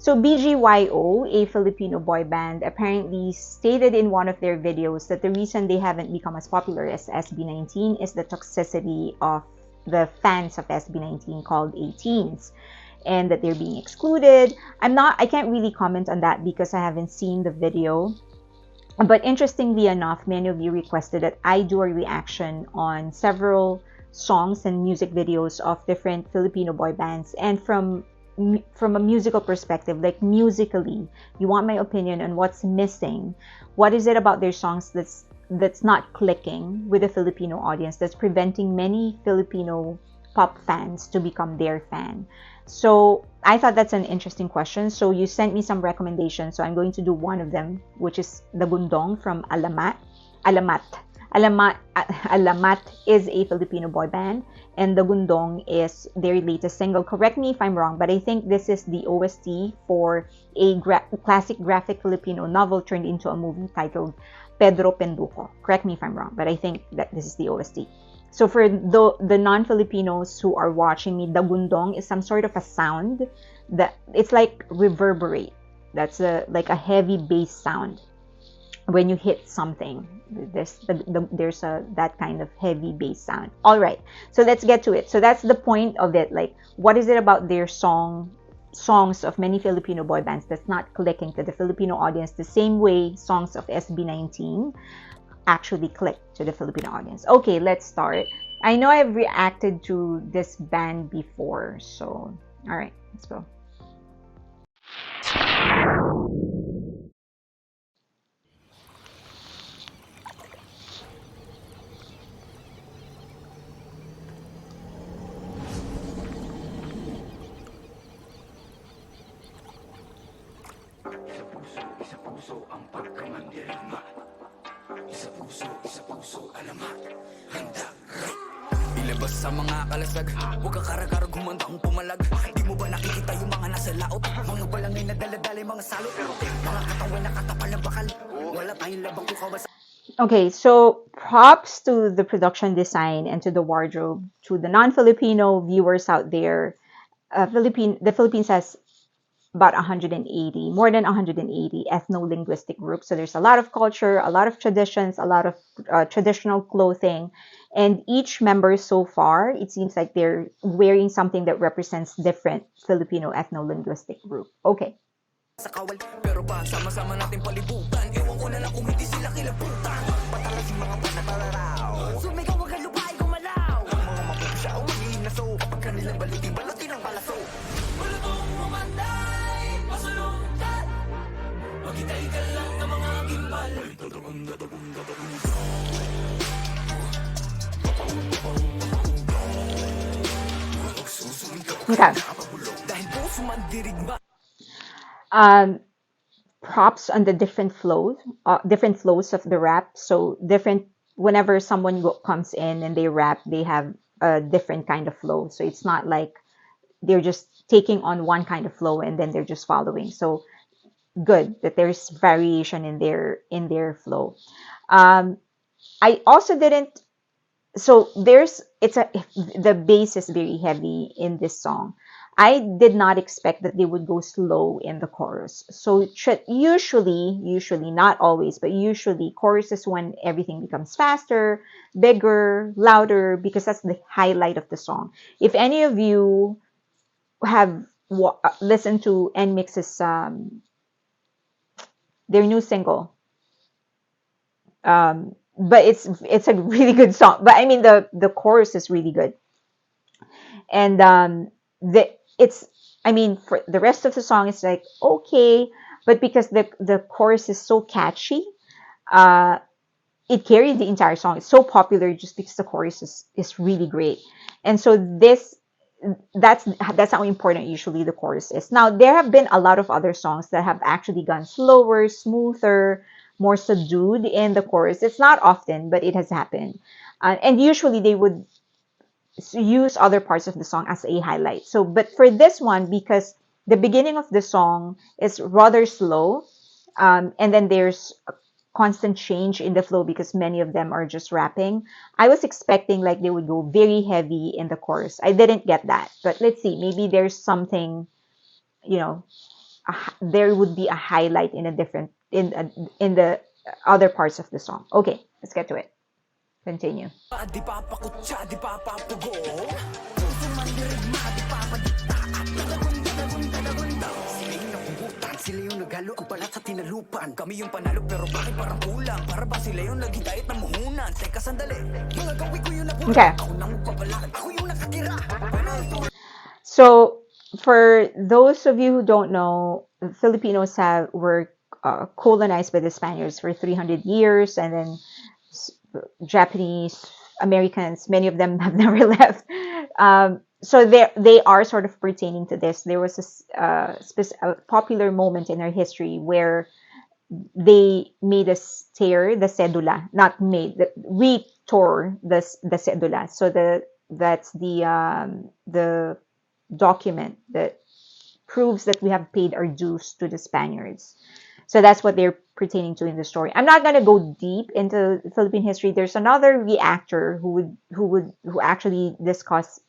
So BGYO, a Filipino boy band, apparently stated in one of their videos that the reason they haven't become as popular as SB19 is the toxicity of the fans of SB19 called 18s, and that they're being excluded. I can't really comment on that because I haven't seen the video. But interestingly enough, many of you requested that I do a reaction on several songs and music videos of different Filipino boy bands, and from a musical perspective, like musically, you want my opinion on what's missing. What is it about their songs that's not clicking with the Filipino audience, that's preventing many Filipino pop fans to become their fan? So I thought that's an interesting question. So you sent me some recommendations. So I'm going to do one of them, which is Dagundong from Alamat. Alamat is a Filipino boy band, and Dagundong is their latest single. Correct me if I'm wrong, but I think this is the OST for a classic graphic Filipino novel turned into a movie titled Pedro Penduko. Correct me if I'm wrong, but I think that this is the OST. So for the non-Filipinos who are watching me, Dagundong is some sort of a sound that it's like reverberate. That's like a heavy bass sound when you hit something. There's that kind of heavy bass sound. All right, so let's get to it. So that's the point of it. Like, what is it about their songs of many Filipino boy bands that's not clicking to the Filipino audience the same way songs of SB19 actually click to the Filipino audience? Okay, let's start. I know I've reacted to this band before, so all right, let's go. Isa puso ang pagkamandirigma. Isa puso alamat. Handa. Ilabas sa mga kalasag. Huwag kang karagarag, humanda kung pumalag. Di mo ba nakikita yung mga nasa laot? Mga balangay na daladala, mga salot. Mga katawan na katapal ng bakal. Wala tayong labang kung kawas. Okay, so props to the production design and to the wardrobe. To the non-Filipino viewers out there, the Philippines has about 180, more than 180 ethno-linguistic groups. So there's a lot of culture, a lot of traditions, a lot of traditional clothing. And each member so far, it seems like they're wearing something that represents different Filipino ethno-linguistic group. Okay. Pero pag sama-sama natin palibutan, ewan ko na lang kung hindi sila kilabutan. Patalas yung mga panatararaw. Sumigaw wag ang lupay gumalaw. Ang mga mapupusya o magiging naso. Kapag kanilang balutin ang balaso. Balutong umanday, masulungkat. Magitay ka lang ng mga gimbal. Okay. Dahil po sumandirigma. Props on the different flows of the rap. So whenever someone comes in and they rap, they have a different kind of flow. So it's not like they're just taking on one kind of flow and then they're just following. So good that there's variation in their flow. I also didn't. So the bass is very heavy in this song. I did not expect that they would go slow in the chorus. So usually, not always, but usually chorus is when everything becomes faster, bigger, louder, because that's the highlight of the song. If any of you have listened to NMIX's their new single, but it's a really good song. But I mean the chorus is really good, and for the rest of the song it's like okay, but because the chorus is so catchy, it carried the entire song. It's so popular just because the chorus is really great, and so that's how important usually the chorus is. Now there have been a lot of other songs that have actually gone slower, smoother, more subdued in the chorus. It's not often, but it has happened, and usually they would use other parts of the song as a highlight. So, but for this one, because the beginning of the song is rather slow, and then there's a constant change in the flow because many of them are just rapping, I was expecting like they would go very heavy in the chorus. I didn't get that, but let's see. Maybe there's something, there would be a highlight in a different in the other parts of the song. Okay, let's get to it. Continue. Di papakutsa, di papapugo. Sila yung nagalo ang balat sa tinalupan. Kami yung panalo pero bakit parang kulang? Para ba sila yung nagitayat ng muhunan? Teka sandali, mga gawi ko yung napura. Okay. Ako nang magpapalaan, ako yung nakatira. So, for those of you who don't know, Filipinos were colonized by the Spaniards for 300 years, and then Japanese, Americans, many of them have never left. So they are sort of pertaining to this. There was a popular moment in our history where they made us tear the cedula, not made, we tore the cedula. So that's the document that proves that we have paid our dues to the Spaniards. So that's what they're pertaining to in the story. I'm not going to go deep into Philippine history. There's another reactor who actually discusses,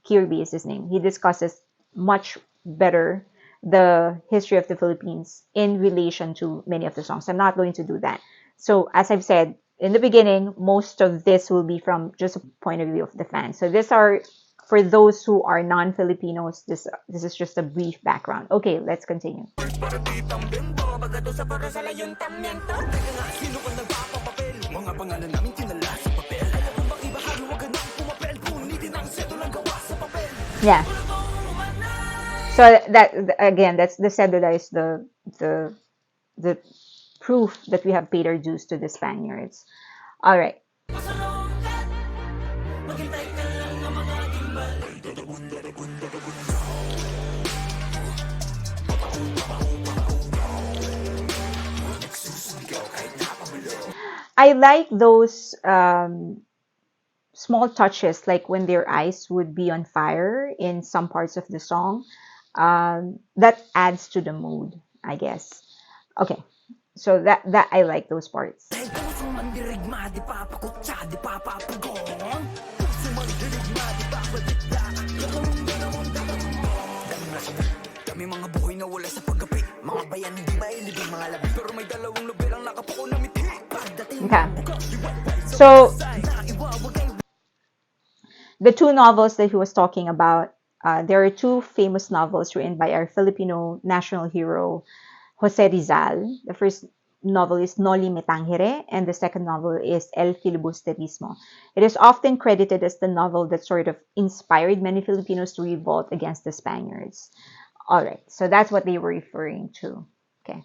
Kirby is his name. He discusses much better the history of the Philippines in relation to many of the songs. I'm not going to do that. So as I've said in the beginning, most of this will be from just a point of view of the fans. So these are for those who are non-Filipinos. This is just a brief background. Okay, let's continue. Yeah. So that again, that's the cedula is the proof that we have paid our dues to the Spaniards. All right. I like those small touches, like when their eyes would be on fire in some parts of the song. That adds to the mood, I guess. Okay, so that I like those parts. Okay. So the two novels that he was talking about, there are two famous novels written by our Filipino national hero, Jose Rizal. The first novel is Noli Me Tangere, and the second novel is El Filibusterismo. It is often credited as the novel that sort of inspired many Filipinos to revolt against the Spaniards. All right, so that's what they were referring to. Okay.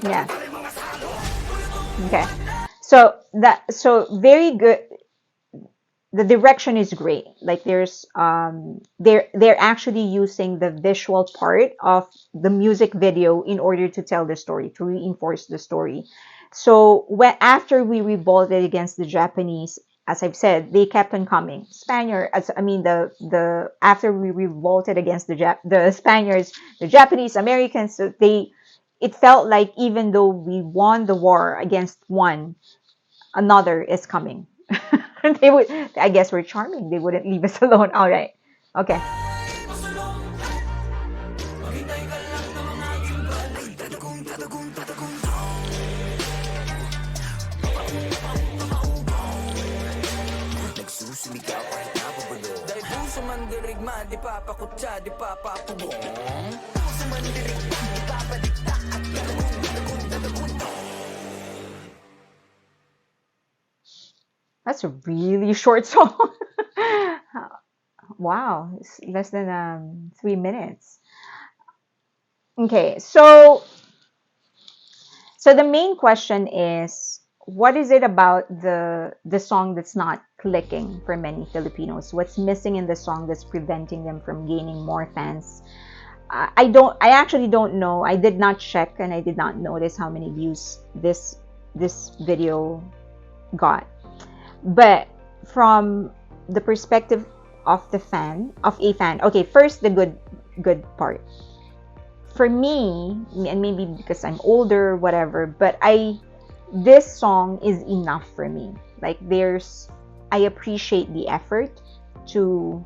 Yeah. Okay. So very good. The direction is great. Like there's they're actually using the visual part of the music video in order to tell the story, to reinforce the story. So after we revolted against the Japanese, as I've said, they kept on coming. After we revolted against the Spaniards, the Japanese, Americans, so it felt like even though we won the war against one, another is coming. I guess we're charming. They wouldn't leave us alone. All right. Okay. That's a really short song. Wow, it's less than 3 minutes. Okay, so the main question is, what is it about the song that's not clicking for many Filipinos? What's missing in the song that's preventing them from gaining more fans? I actually don't know. I did not check, and I did not notice how many views this video got. But from the perspective of a fan, okay, first the good part. For me, and maybe because I'm older, whatever, but I this song is enough for me. Like, I appreciate the effort to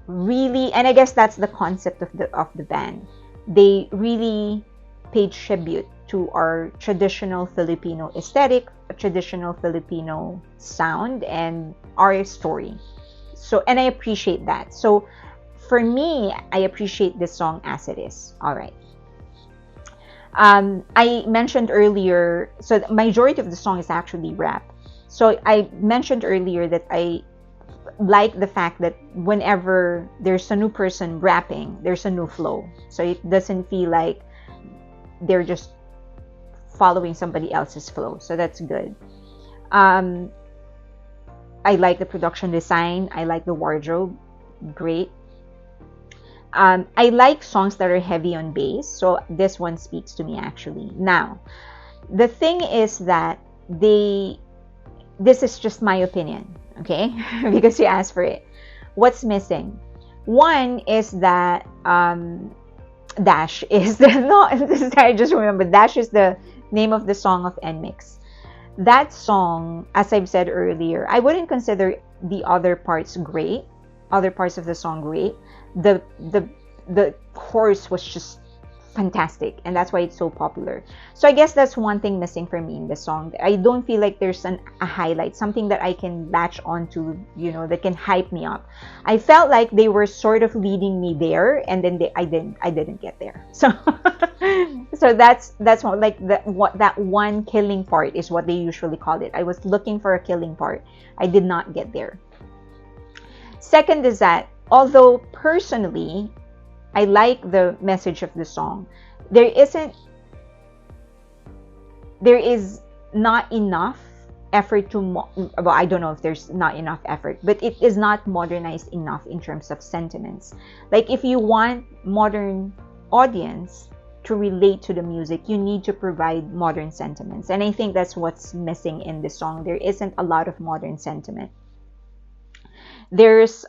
really, and I guess that's the concept of the band. They really paid tribute to our traditional Filipino aesthetic, a traditional Filipino sound, and our story. So, and I appreciate that. So for me, I appreciate this song as it is. All right. I mentioned earlier, so the majority of the song is actually rap. So I mentioned earlier that I like the fact that whenever there's a new person rapping, there's a new flow. So it doesn't feel like they're just following somebody else's flow. So that's good. I like the production design. I like the wardrobe. Great. I like songs that are heavy on bass, so this one speaks to me actually. Now, the thing is that this is just my opinion, okay? Because you asked for it. What's missing? One is that Dash is the no. I just remember Dash is the name of the song of NMIX. That song, as I've said earlier, I wouldn't consider the other parts great. Other parts of the song great. The chorus was just fantastic, and that's why it's so popular. So I guess that's one thing missing for me in the song. I don't feel like there's a highlight, something that I can latch onto, that can hype me up. I felt like they were sort of leading me there, and then I didn't get there. So so that's what, like, that one killing part is what they usually call it. I was looking for a killing part. I did not get there. Second is that although personally I like the message of the song, there is not enough effort to well, I don't know if there's not enough effort, but it is not modernized enough in terms of sentiments. Like, if you want modern audience to relate to the music, you need to provide modern sentiments, and I think that's what's missing in the song. There isn't a lot of modern sentiment. It's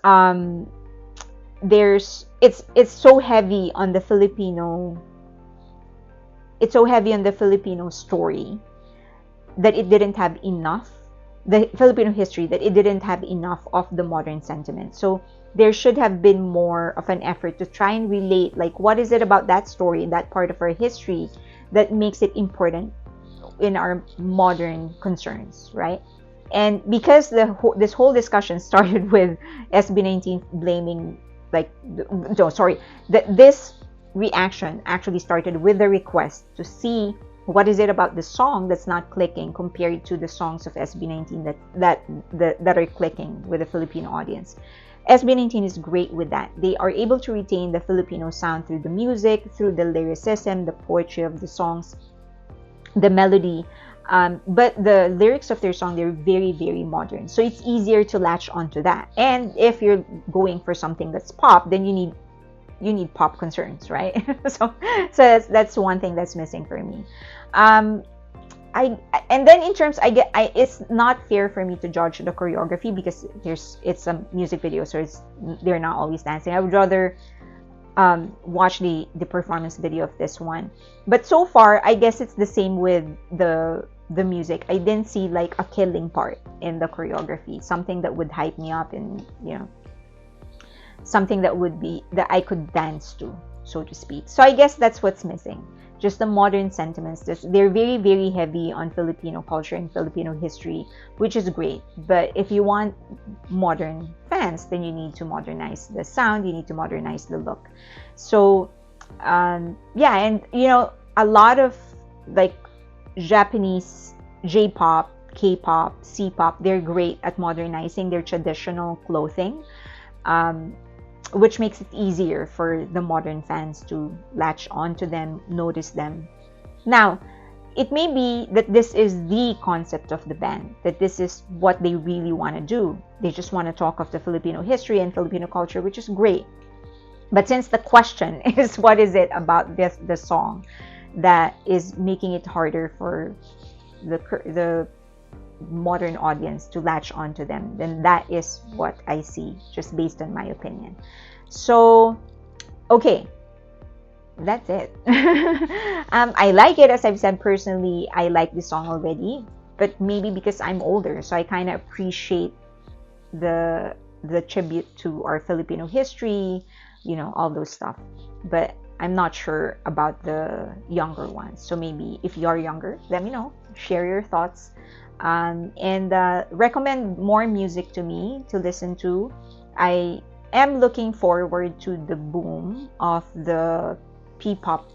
so heavy on the Filipino. It's so heavy on the Filipino story that it didn't have enough, the Filipino history, that it didn't have enough of the modern sentiment. So there should have been more of an effort to try and relate, like, what is it about that story, that part of our history, that makes it important in our modern concerns, right? And because this whole discussion started with SB19 blaming, like, no, sorry, that this reaction actually started with the request to see what is it about the song that's not clicking compared to the songs of SB19 that are clicking with the Filipino audience. SB19 is great with that. They are able to retain the Filipino sound through the music, through the lyricism, the poetry of the songs, the melody. But the lyrics of their song, they're very, very modern. So it's easier to latch onto that. And if you're going for something that's pop, then you need pop concerns, right? so that's one thing that's missing for me. And then in terms, it's not fair for me to judge the choreography because it's a music video, so they're not always dancing. I would rather watch the performance video of this one. But so far, I guess it's the same with the music. I didn't see like a killing part in the choreography, something that would hype me up, and something that I could dance to, so to speak. So I guess that's what's missing. Just the modern sentiments. They're very, very heavy on Filipino culture and Filipino history, which is great. But if you want modern fans, then you need to modernize the sound, you need to modernize the look. So yeah, and a lot of like Japanese J-pop, K-pop, C-pop, they're great at modernizing their traditional clothing, which makes it easier for the modern fans to latch onto them, notice them. Now, it may be that this is the concept of the band, that this is what they really want to do. They just want to talk of the Filipino history and Filipino culture, which is great. But since the question is what is it about the song that is making it harder for the modern audience to latch onto them, then that is what I see, just based on my opinion. So, okay. that's it. I like it, as I've said personally. I like the song already, but maybe because I'm older, so I kind of appreciate the tribute to our Filipino history, all those stuff. But I'm not sure about the younger ones. So maybe if you are younger, let me know. Share your thoughts. And recommend more music to me to listen to. I am looking forward to the boom of the P-pop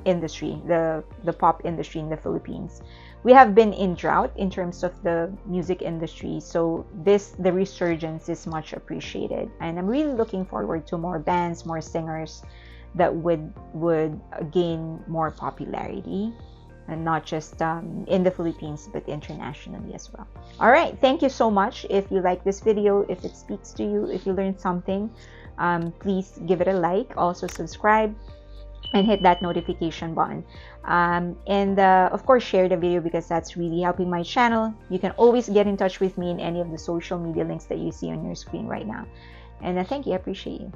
industry, the pop industry in the Philippines. We have been in drought in terms of the music industry, so the resurgence is much appreciated, and I'm really looking forward to more bands, more singers that would gain more popularity, and not just in the Philippines but internationally as well. All right, thank you so much. If you like this video, if it speaks to you, if you learned something, please give it a like. Also subscribe and hit that notification button, and of course share the video, because that's really helping my channel. You can always get in touch with me in any of the social media links that you see on your screen right now. And thank you, I appreciate you.